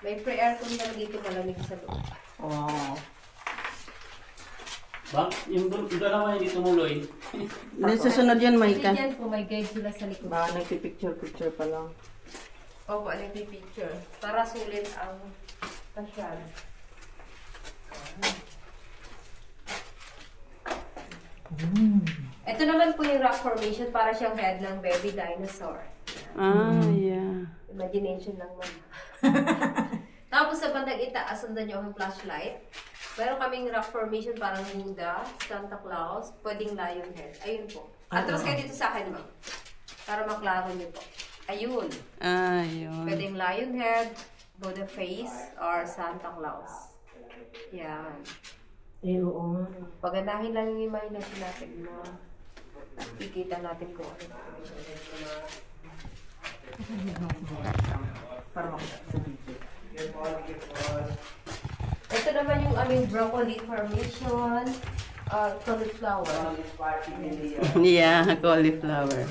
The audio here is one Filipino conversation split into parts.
May pre-aircon lang dito, malamig sa loob. Wow. Ba? Yung dalawa hindi tumuloy. Susunod yan, Maika. Diyan po, may guide sila sa likod. Baka nagpipicture-picture pa lang. Opo, ano yung picture? Para sulit ang pasyal. Ito naman po yung rock formation para siyang head ng baby dinosaur. Yeah. Imagination lang naman. Tapos sa bandang itaas, sundan niyo ang flashlight. Meron kaming rock formation parang Buddha, Santa Claus, pwedeng lion head. Ayun po. Atras kayo dito sa akin, ma'am. Para maklaro niyo po. Ayun. Ayun. Pwedeng lion head, Buddha face, or Santa Claus. Yan. Oo. Pagandahin lang yung imagination natin na ikita natin kung ano. Ito naman yung aming broccoli formation, cauliflower. Yeah, cauliflower.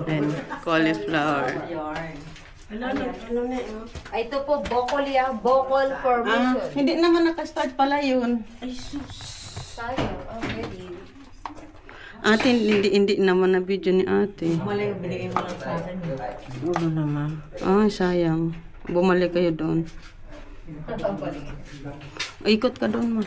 And cauliflower. Ito po, broccoli bokol formation. Hindi naman nakastart pala yun. Sayang, ready. Ate, hindi naman na video ni ate. Malay, binigay mo lang sa akin. Ano naman? Ay, sayang. Bumalik kayo doon. Ang balik. Ikot ka doon, ma.